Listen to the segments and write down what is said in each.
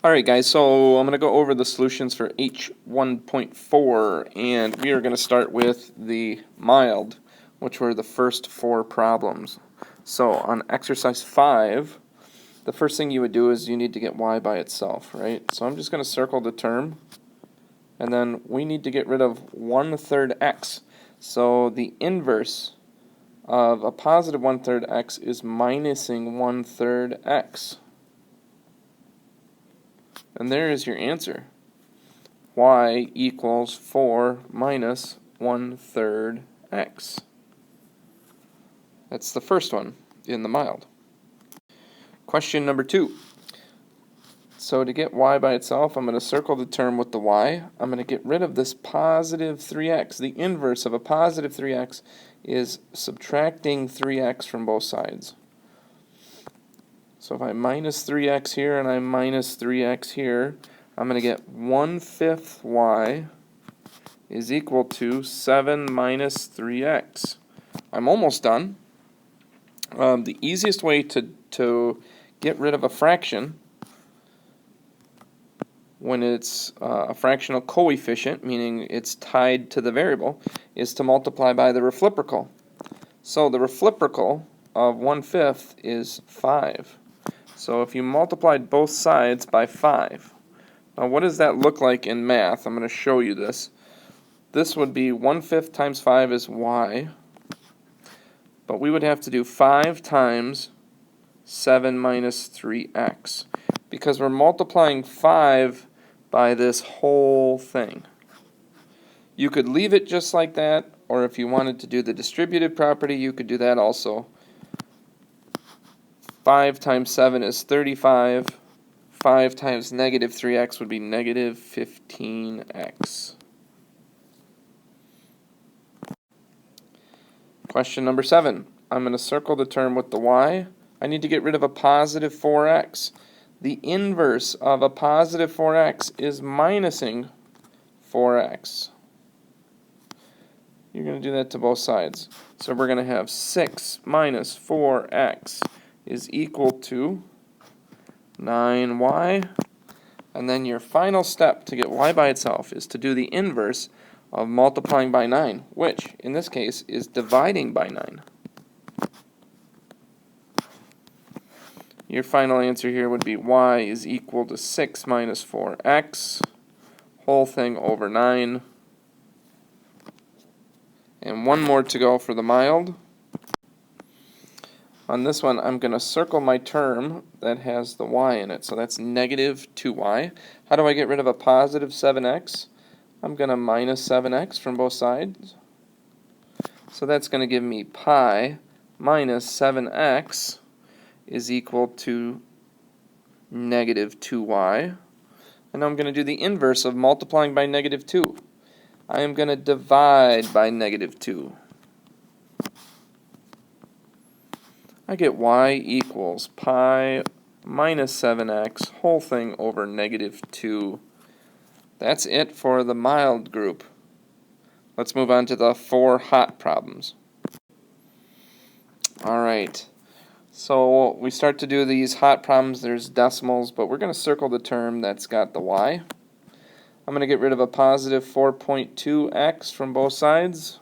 Alright guys, so I'm going to go over the solutions for H1.4, and we are going to start with the mild, which were the first four problems. So on exercise 5, the first thing you would do is you need to get y by itself, right? So I'm just going to circle the term, and then we need to get rid of 1/3 x. So the inverse of a positive 1/3 x is minusing 1/3 x. And there is your answer. Y equals 4 minus 1/3 x. That's the first one in the mild. Question number 2. So to get y by itself, I'm going to circle the term with the y. I'm going to get rid of this positive 3x. The inverse of a positive 3x is subtracting 3x from both sides. So if I minus 3x here and I minus 3x here, I'm going to get 1/5 y is equal to 7 minus 3x. I'm almost done. The easiest way to get rid of a fraction when it's a fractional coefficient, meaning it's tied to the variable, is to multiply by the reciprocal. So the reciprocal of 1/5 is 5. So if you multiplied both sides by 5, now what does that look like in math? I'm going to show you this. This would be 1/5 times 5 is y, but we would have to do 5 times 7 minus 3x, because we're multiplying 5 by this whole thing. You could leave it just like that, or if you wanted to do the distributive property, you could do that also. 5 times 7 is 35. 5 times negative 3x would be negative 15x. Question number 7. I'm going to circle the term with the y. I need to get rid of a positive 4x. The inverse of a positive 4x is minusing 4x. You're going to do that to both sides. So we're going to have 6 minus 4x is equal to 9y. And then your final step to get y by itself is to do the inverse of multiplying by 9, which in this case is dividing by 9. Your final answer here would be y is equal to 6 minus 4x, whole thing over 9. And one more to go for the mild. On this one, I'm going to circle my term that has the y in it, so that's negative 2y. How do I get rid of a positive 7x? I'm going to minus 7x from both sides. So that's going to give me pi minus 7x is equal to negative 2y. And now I'm going to do the inverse of multiplying by negative 2. I am going to divide by negative 2. I get y equals pi minus 7x whole thing over negative 2. That's it for the mild group. Let's move on to the 4 hot problems. Alright, so we start to do these hot problems. There's decimals, but we're going to circle the term that's got the y. I'm going to get rid of a positive 4.2x from both sides.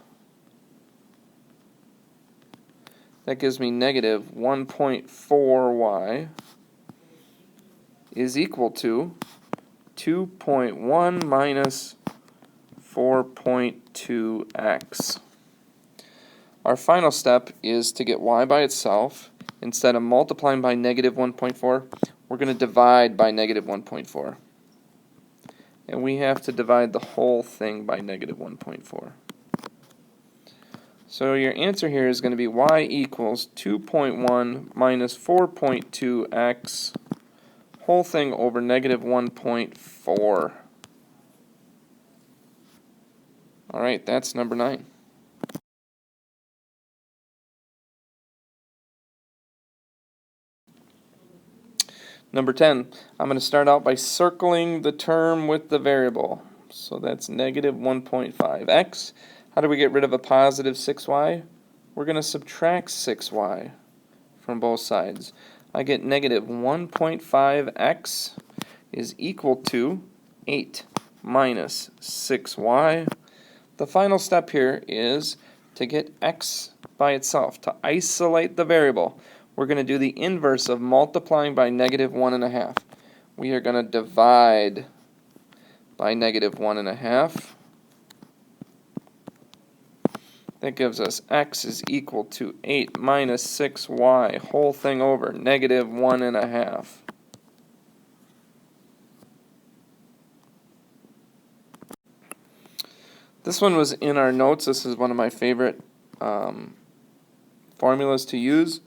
That gives me negative 1.4y is equal to 2.1 minus 4.2x. Our final step is to get y by itself. Instead of multiplying by negative 1.4, we're going to divide by negative 1.4. And we have to divide the whole thing by negative 1.4. So your answer here is going to be y equals 2.1 minus 4.2x whole thing over negative 1.4. Alright, that's number 9. Number 10, I'm going to start out by circling the term with the variable. So that's negative 1.5x. How do we get rid of a positive 6y? We're going to subtract 6y from both sides. I get negative 1.5x is equal to 8 minus 6y. The final step here is to get x by itself. To isolate the variable, we're going to do the inverse of multiplying by negative 1.5. We are going to divide by negative 1.5. That gives us x is equal to 8 minus 6y, whole thing over, negative 1.5. This one was in our notes. This is one of my favorite formulas to use.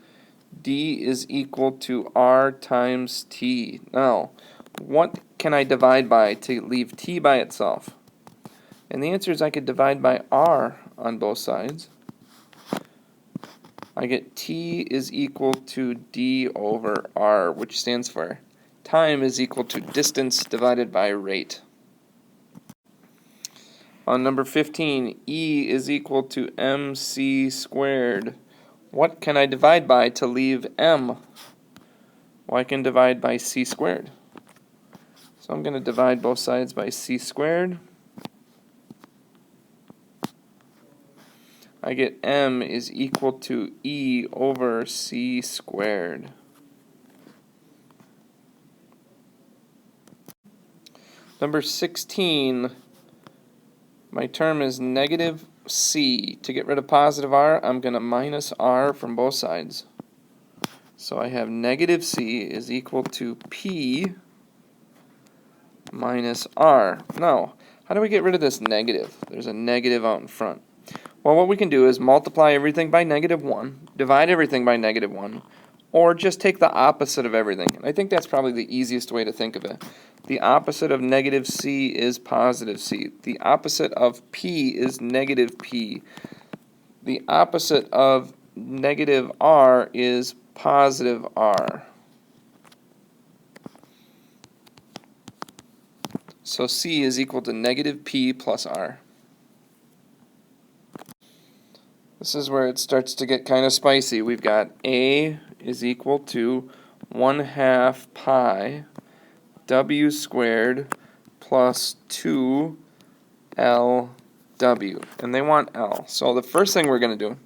D is equal to R times T. Now, what can I divide by to leave T by itself? And the answer is I could divide by R on both sides. I get T is equal to D over R, which stands for time is equal to distance divided by rate. On number 15, E is equal to MC squared. What can I divide by to leave M? Well, I can divide by C squared. So I'm going to divide both sides by C squared. I get M is equal to E over C squared. Number 16, my term is negative C. To get rid of positive R, I'm going to minus R from both sides. So I have negative C is equal to P minus R. Now, how do we get rid of this negative? There's a negative out in front. Well, what we can do is multiply everything by negative 1, divide everything by negative 1, or just take the opposite of everything. And I think that's probably the easiest way to think of it. The opposite of negative C is positive C. The opposite of P is negative P. The opposite of negative R is positive R. So C is equal to negative P plus R. This is where it starts to get kind of spicy. We've got A is equal to 1/2 pi W squared plus 2 LW. And they want L. So the first thing we're going to do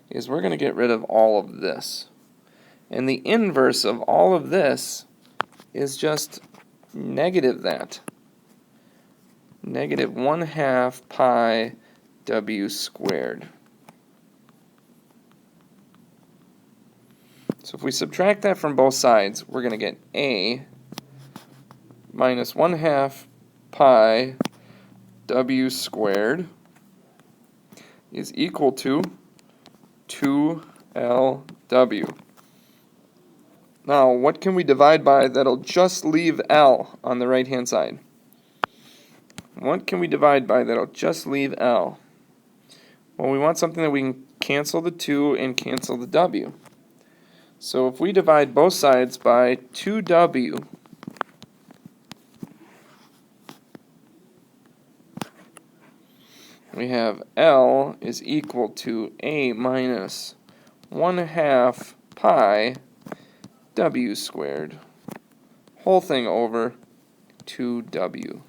is we're going to get rid of all of this. And the inverse of all of this is just negative that. Negative 1/2 pi W squared. So if we subtract that from both sides, we're going to get A minus 1/2 pi W squared is equal to 2LW. Now, what can we divide by that'll just leave L on the right-hand side? What can we divide by that'll just leave L? Well, we want something that we can cancel the 2 and cancel the W. So if we divide both sides by 2W, we have L is equal to A minus 1/2 pi W squared, whole thing over 2W.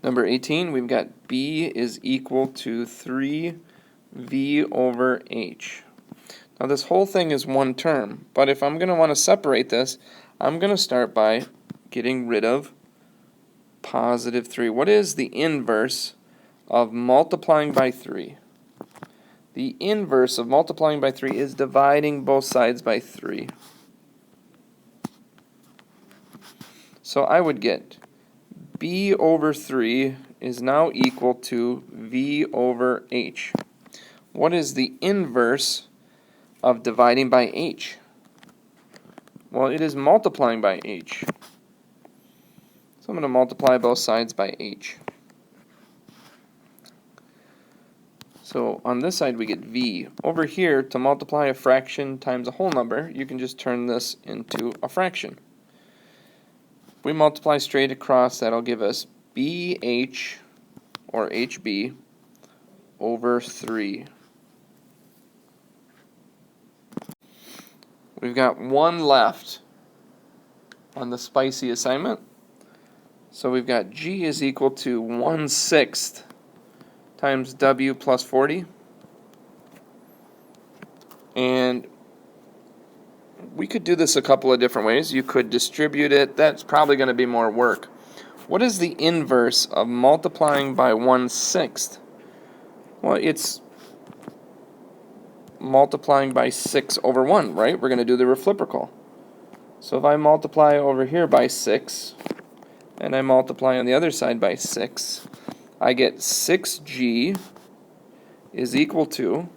Number 18, we've got B is equal to 3V over H. Now this whole thing is one term, but if I'm going to want to separate this, I'm going to start by getting rid of positive 3. What is the inverse of multiplying by 3? The inverse of multiplying by 3 is dividing both sides by 3. So I would get B over 3 is now equal to V over H. What is the inverse of dividing by H? Well, it is multiplying by H. So I'm going to multiply both sides by H. So on this side we get V. Over here, to multiply a fraction times a whole number, you can just turn this into a fraction. If we multiply straight across, that'll give us BH, or HB, over 3. We've got one left on the spicy assignment. So we've got G is equal to 1/6 times W plus 40. And we could do this a couple of different ways. You could distribute it. That's probably going to be more work. What is the inverse of multiplying by 1/6? Well, it's multiplying by 6 over 1, right? We're going to do the reciprocal. So if I multiply over here by 6, and I multiply on the other side by 6, I get 6G is equal to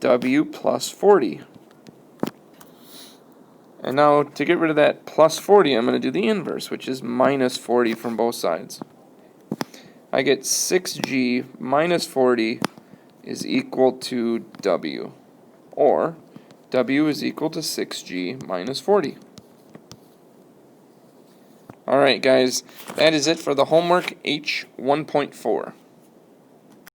W plus 40. And now to get rid of that plus 40, I'm going to do the inverse, which is minus 40 from both sides. I get 6G minus 40 is equal to W, or W is equal to 6G minus 40. Alright guys, that is it for the homework H1.4.